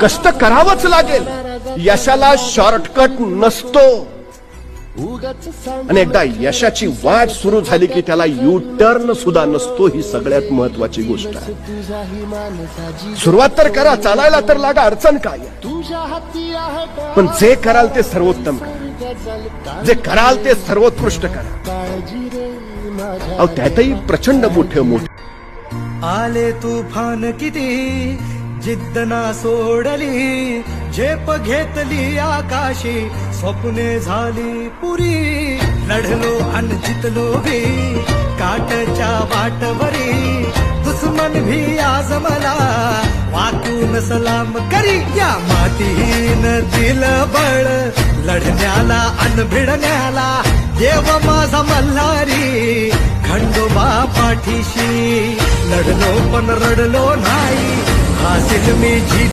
कष्ट करावंच लागेल. यशाला शॉर्टकट नसतो. आणि एकदा यशाची वाट सुरू झाली की त्याला यू टर्न सुद्धा नसतो. ही सगळ्यात महत्वाची गोष्ट आहे. सुरुवात तर करा, चालायला तर लागा, अडचण काय. पण जे कराल ते सर्वोत्तम करा, जे कराल ते सर्वोत्कृष्ट करा. अहो त्यातही प्रचंड मोठे आले तुफान किती जिद्द ना सोडली, झेप घेतली आकाशी, स्वप्ने झाली पुरी. लढलो अन जितलो भी काटच्या वाटवरी, दुश्मन भी आज मला वाटून सलाम करी. या मातीन दिलं बळ लढण्याला अन भिडण्याला, देव माझा मल्हारी खंडोबा पाठीशी. लढलो पण रडलो नाही, हासिल मी जी